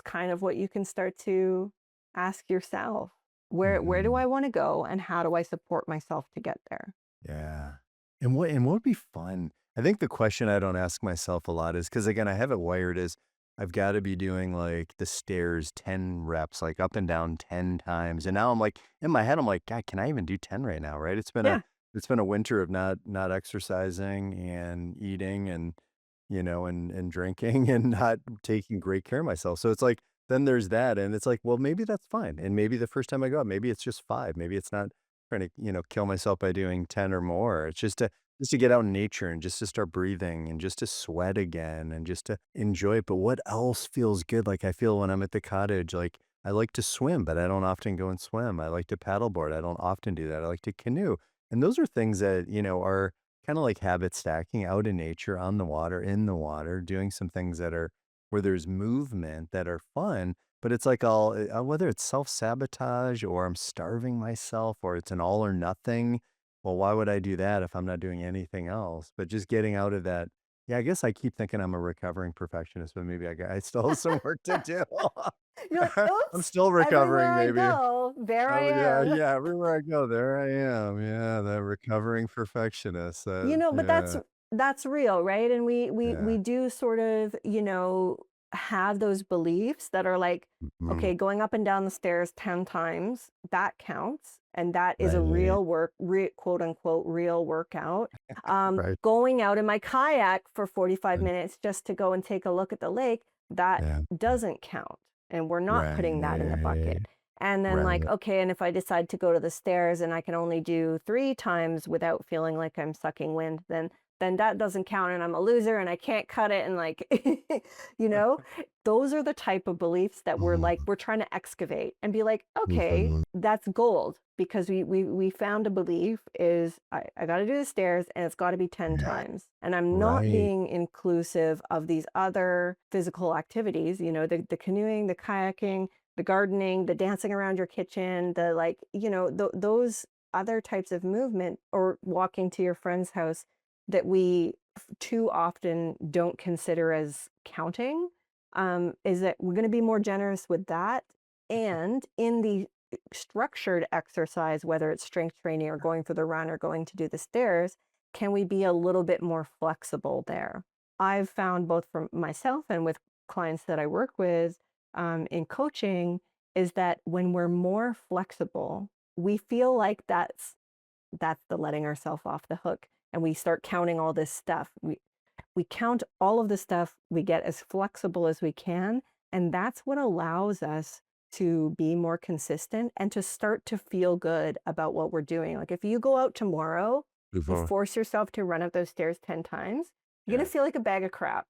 kind of what you can start to ask yourself. Where do
Mhm.
I want to go and how do I support myself to get there?
Yeah. And what would be fun? I think the question I don't ask myself a lot is because again, I have it wired as I've gotta be doing, like, the stairs 10 reps, like, up and down 10 times, and now I'm like in my head, I'm like, "God, can I even do 10 right now?" Right?
Yeah.
It's been a winter of not exercising and eating and drinking and not taking great care of myself, so it's like, then there's that, and it's like, well, maybe that's fine, and maybe the first time I go out, maybe it's just 5, maybe it's not trying to, kill myself by doing 10 or more. It's just to get out in nature and just to start breathing and just to sweat again and just to enjoy it. But what else feels good? Like I feel when I'm at the cottage, like I like to swim, but I don't often go and swim. I like to paddleboard. I don't often do that. I like to canoe. And those are things that, are kind of like habit stacking out in nature, on the water, in the water, doing some things that are where there's movement that are fun but it's like whether it's self-sabotage or I'm starving myself or it's an all or nothing, well, why would I do that if I'm not doing anything else? But just getting out of that yeah, I guess I keep thinking I'm a recovering perfectionist, but maybe I still have some work to do.
You're like,
I'm
"Oops,
still
everywhere
recovering
I
maybe.
go, there I
Oh, yeah,
am."
yeah, everywhere I go, there I am. Yeah, the recovering perfectionist.
But
Yeah,
that's real, right? And
yeah.
we do sort of, have those beliefs that are like,
Mhm.
okay, going up and down the stairs 10 times, that counts. And that is a
Right,
real quote unquote, real workout.
right.
Going out in my kayak for 45 minutes just to go and take a look at the lake, that
Yeah,
doesn't count. And we're not putting that in the
right,
bucket. And then, like,
right.
okay, and if I decide to go to the stairs and I can only do 3 times without feeling like I'm sucking wind, then that doesn't count and I'm a loser and I can't cut it. And like, you know, those are the type of beliefs that
Mhm,
we're trying to excavate and be like, okay,
mhm.
that's gold because we found a belief is I got to do the stairs and it's got to be 10
Yeah,
times. And I'm not
right.
being inclusive of these other physical activities, the canoeing, the kayaking, the gardening, the dancing around your kitchen, the like, those other types of movement or walking to your friend's house that we too often don't consider as counting, is that we're going to be more generous with that. And in the structured exercise, whether it's strength training or going for the run or going to do the stairs, can we be a little bit more flexible there? I've found both from myself and with clients that I work with in coaching is that when we're more flexible, we feel like that's the letting ourselves off the hook and we start counting all this stuff. We count all of the stuff, we get as flexible as we can, and that's what allows us to be more consistent and to start to feel good about what we're doing. Like if you go out tomorrow and
Before
force yourself to run up those stairs 10 times, you're
yeah.
gonna feel like a bag of crap.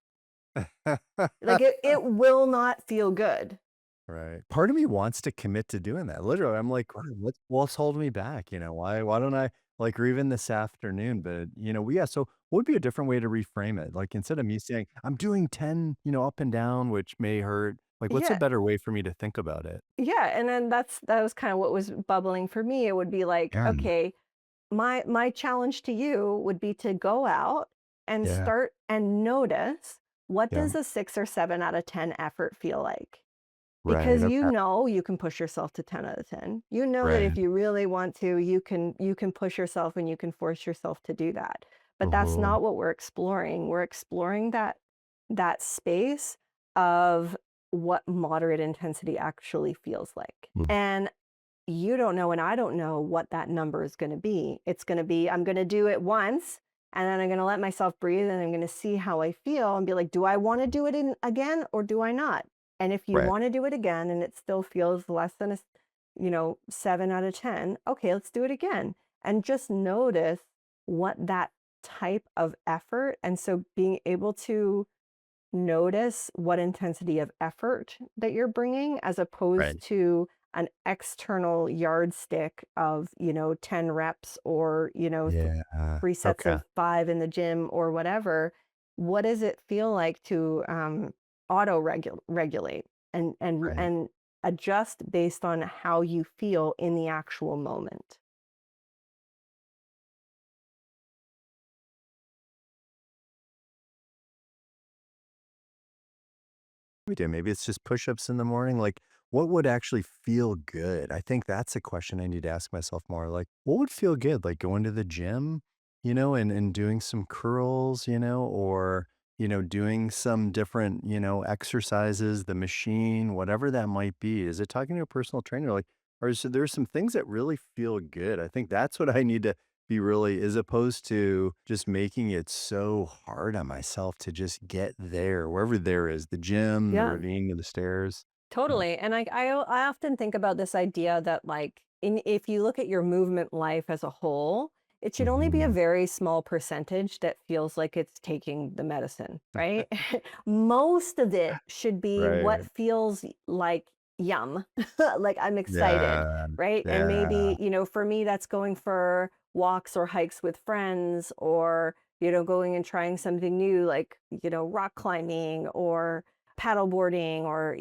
Like it will not feel good.
Right. Part of me wants to commit to doing that. Literally, I'm like, "Wow, what's holding me back?" Why don't I like, or even this afternoon, but, yeah, so what would be a different way to reframe it? Like, instead of me saying, "I'm doing 10, up and down," which may hurt, like, what's a
Yeah.
better way for me to think about it?
Yeah, and then that was kind of what was bubbling for me. It would be like,
Yeah.
okay, my challenge to you would be to go out and
Yeah.
start and notice what
Yeah.
does a 6 or 7 out of 10 effort feel like?
Right,
Because
okay.
you can push yourself to 10 out of 10. You know that if
Right.
you really want to, you can push yourself and you can force yourself to do that. But that's
Mhm.
not what we're exploring. We're exploring that space of what moderate intensity actually feels like.
Mm.
And you don't know and I don't know what that number is going to be. It's going to be I'm going to do it once and then I'm going to let myself breathe and I'm going to see how I feel and be like, do I want to do it again or do I not? And if you
Right.
want to do it again and it still feels less than 7 out of 10, okay, let's do it again. And just notice what that type of effort and so being able to notice what intensity of effort that you're bringing as
Right.
opposed to an external yardstick of, 10 reps or,
Yeah.
3 sets
Okay.
of 5 in the gym or whatever, what does it feel like to auto regulate
Right.
and adjust based on how you feel in the actual moment?
We do. Maybe it's just push-ups in the morning. Like, what would actually feel good? I think that's a question I need to ask myself more. Like, what would feel good? Like going to the gym, and doing some curls, or, doing some different, exercises, the machine, whatever that might be. Is it talking to a personal trainer? Like, or is there some things that really feel good? I think that's what I need to be really, as opposed to just making it so hard on myself to just get there, wherever there is, the gym, the
Yeah.
ravine, or the stairs. Yeah.
Totally, and I often think about this idea that, like, if you look at your movement life as a whole, it should only be a
Mhm.
very small percentage that feels like it's taking the medicine, right? Most of it should be what
Right.
feels like yum, like I'm excited,
Yeah.
right? And
Yeah.
maybe, for me, that's going for walks or hikes with friends or, going and trying something new, like, rock climbing or paddleboarding or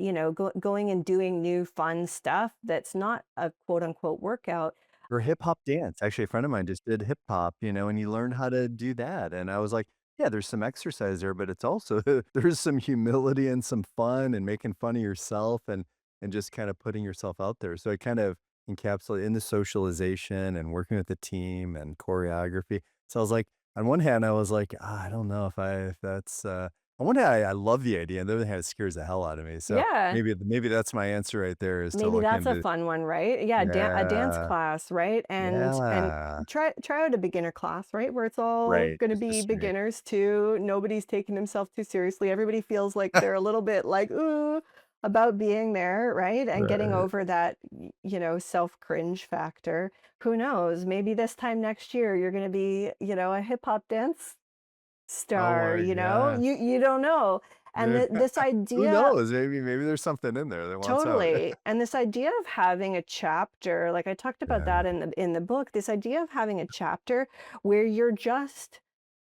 going and doing new fun stuff that's not a quote unquote workout.
Or hip hop dance. Actually, a friend of mine just did hip hop, and he learned how to do that. And I was like, yeah, there's some exercise there, but it's also there's some humility and some fun and making fun of yourself and just kind of putting yourself out there. So I kind of encapsulate in the socialization and working with the team and choreography. So I was like, on one hand, I was like, I don't know if that's on one hand, I love the idea. On the other hand, it scares the hell out of me. So
Yeah,
maybe that's my answer right there is to
maybe
look
that's a
into
fun one, right? Yeah, a dance
yeah.
class, right? And
Yeah.
try out a beginner class, right? Where it's all
Right,
going to
just to
be
see.
beginners too. Nobody's taking themselves too seriously. Everybody feels like they're a little bit like ooh about being there, right? And getting
Right.
over that self cringe factor. Who knows? Maybe this time next year you're going to be, a hip hop dance
Oh
star,
my god.
you don't know. And
Yeah.
this
Who
idea.
knows? Maybe there's something in there that wants out.
Totally, and this idea of having a chapter, like I talked about
Yeah.
that in the book, this idea of having a chapter where you're just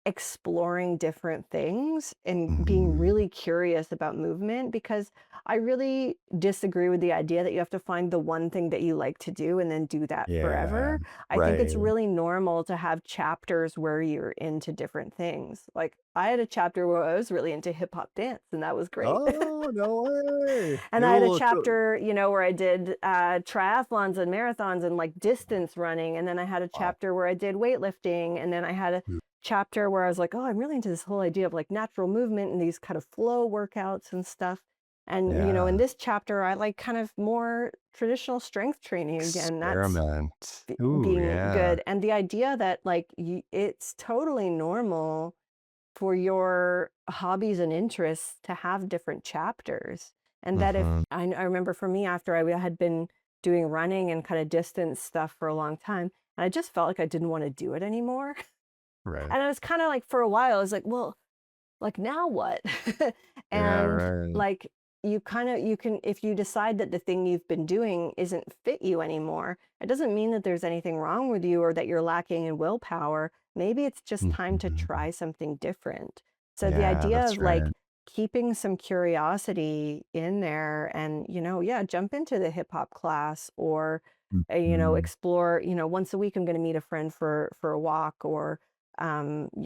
exploring different things and being
Mhm.
really curious about movement because I really disagree with the idea that you have to find the one thing that you like to do and then do that
Yeah.
forever. I think it's
Right.
really normal to have chapters where you're into different things. Like I had a chapter where I was really into hip hop dance and that was great.
Oh, no way.
And
Yeah,
I had a
well, so
chapter, where I did triathlons and marathons and like distance running. And then I had a
wow.
chapter where I did weightlifting. And then I had a
Mm.
chapter where I was like, oh, I'm really into this whole idea of like natural movement and these kind of flow workouts and stuff. And, in
Yeah.
this chapter, I like kind of more traditional strength training again. That's
Experiment. Ooh,
being
yeah.
good. And the idea that like it's totally normal for your hobbies and interests to have different chapters. And that if
Mhm.
I remember for me, after I had been doing running and kind of distance stuff for a long time, and I just felt like I didn't want to do it anymore.
Right.
And I was kind of like, for a while, I was like, well, like now what?
Yeah,
And
right.
like you can, if you decide that the thing you've been doing isn't fit you anymore, it doesn't mean that there's anything wrong with you or that you're lacking in willpower. Maybe it's just time to
Mhm.
try something different. So the
Yeah,
idea
that's
of like
right.
keeping some curiosity in there and yeah, jump into the hip hop class or
Mhm.
explore, once a week I'm going to meet a friend for a walk or yeah,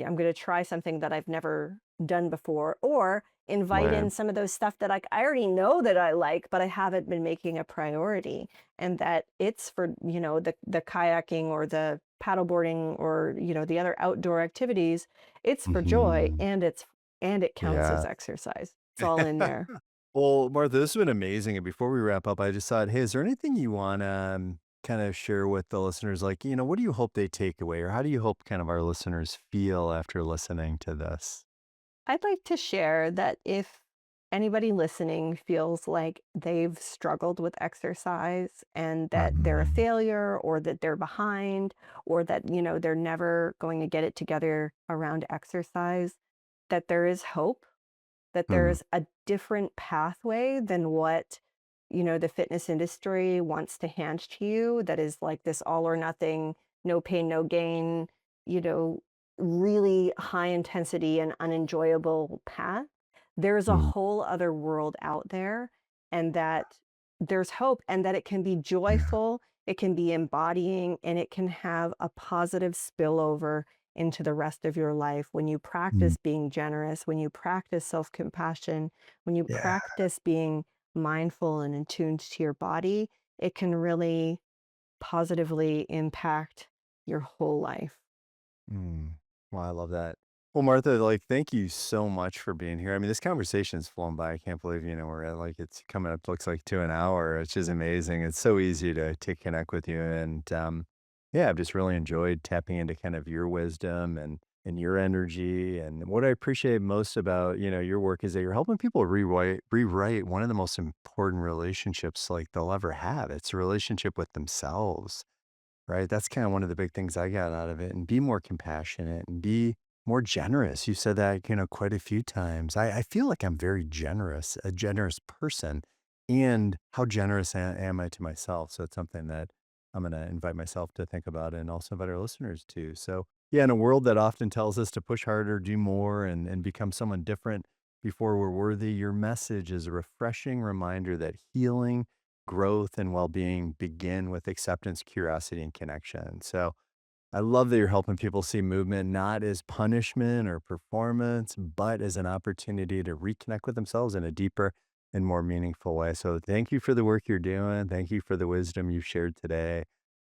I'm going to try something that I've never done before or invite
Right.
in some of those stuff that like I already know that I like but I haven't been making a priority and that it's for the kayaking or the paddleboarding or the other outdoor activities, it's for joy
Mhm.
and it counts as
Yeah.
exercise. It's all in there.
Well, Martha, this has been amazing. And before we wrap up, I just thought, hey, is there anything you want to kind of share with the listeners? Like, what do you hope they take away, or how do you hope kind of our listeners feel after listening to this?
I'd like to share that if anybody listening feels like they've struggled with exercise and that they're a
Mhm.
failure or that they're behind or that, they're never going to get it together around exercise, that there is hope, that
Hmm.
there's a different pathway than what, the fitness industry wants to hand to you that is like this all or nothing, no pain, no gain, you know, really high intensity and unenjoyable path. There's a
Mm,
whole other world out there, and that there's hope, and that it can be
yeah.
joyful, it can be embodying, and it can have a positive spillover into the rest of your life when you
Mm,
practice being generous, when you practice self compassion, when you
yeah.
practice being mindful and attuned to your body, it can really positively impact your whole life.
Mm. Wow, I love that. Well, Martha, like, thank you so much for being here. I mean, this conversation's flown by. I can't believe, we're at like it's coming up, looks like to an hour. It's just amazing. It's so easy to connect with you. And yeah, I've just really enjoyed tapping into kind of your wisdom and your energy. And what I appreciate most about, your work is that you're helping people rewrite one of the most important relationships like they'll ever have. It's a relationship with themselves. Right? That's kinda one of the big things I got out of it, and be more compassionate and be more generous. You said that, quite a few times. I feel like I'm very generous, a generous person, and how generous am I to myself? So it's something that I'm gonna invite myself to think about and also invite our listeners to. So, yeah, in a world that often tells us to push harder, do more, and become someone different before we're worthy, your message is a refreshing reminder that healing, growth, and well-being begin with acceptance, curiosity, and connection. So I love that you're helping people see movement not as punishment or performance, but as an opportunity to reconnect with themselves in a deeper and more meaningful way. So thank you for the work you're doing. Thank you for the wisdom you've shared today.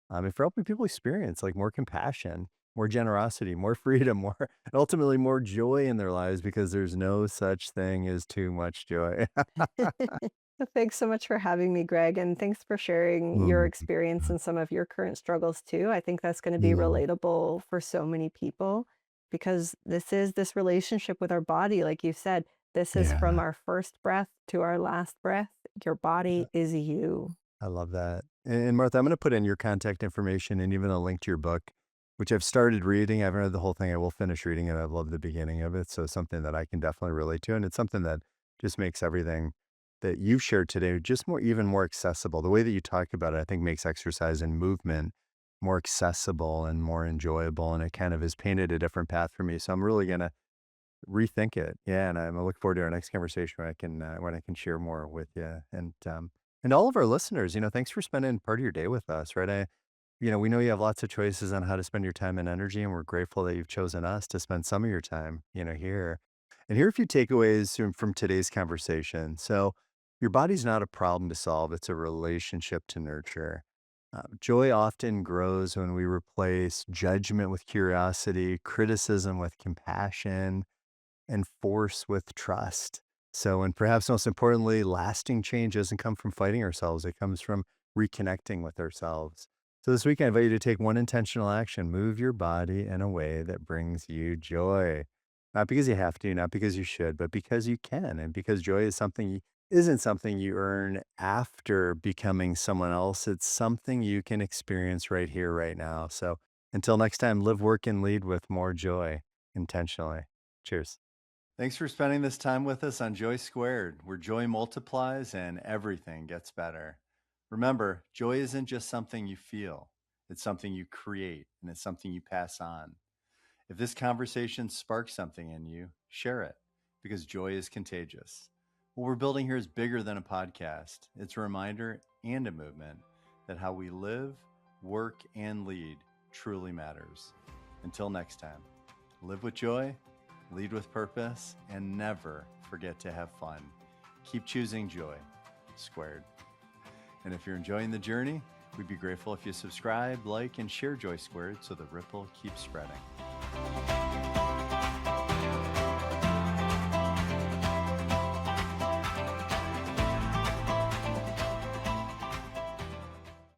And for helping people experience like more compassion, more generosity, more freedom, more and ultimately more joy in their lives because there's no such thing as too much joy.
Thanks so much for having me, Greg, and thanks for sharing your
Mm,
experience and some of your current struggles too. I think that's going to be
mm,
relatable for so many people because this is this relationship with our body. Like you said, this is from
yeah.
our first breath to our last breath. Your body is you.
I love that. And Martha, I'm going to put in your contact information and even a link to your book, which I've started reading. I haven't read the whole thing. I will finish reading it. I love the beginning of it. So it's something that I can definitely relate to. And it's something that just makes everything that you've shared today just more, even more accessible. The way that you talk about it, I think makes exercise and movement more accessible and more enjoyable. And it kind of has painted a different path for me. So I'm really going to rethink it. Yeah, and I'm look forward to our next conversation when I can share more with you. And all of our listeners, thanks for spending part of your day with us, right? We know you have lots of choices on how to spend your time and energy, and we're grateful that you've chosen us to spend some of your time, here. And here are a few takeaways from today's conversation. So, your body's not a problem to solve; it's a relationship to nurture. Joy often grows when we replace judgment with curiosity, criticism with compassion, and force with trust. So, and perhaps most importantly, lasting change doesn't come from fighting ourselves, it comes from reconnecting with ourselves. So, this week, I invite you to take one intentional action move your body in a way that brings you joy. Not because you have to, not because you should, but because you can. And because joy is isn't something you earn after becoming someone else. It's something you can experience right here, right now. So, until next time, live, work, and lead with more joy intentionally. Cheers. Thanks for spending this time with us on Joy², where joy multiplies and everything gets better. Remember, joy isn't just something you feel, it's something you create and it's something you pass on. If this conversation sparks something in you, share it because joy is contagious. What we're building here is bigger than a podcast, it's a reminder and a movement that how we live, work, and lead truly matters. Until next time, live with joy, lead with purpose, and never forget to have fun. Keep choosing joy squared. And if you're enjoying the journey, we'd be grateful if you subscribe, like, and share Joy² so the ripple keeps spreading.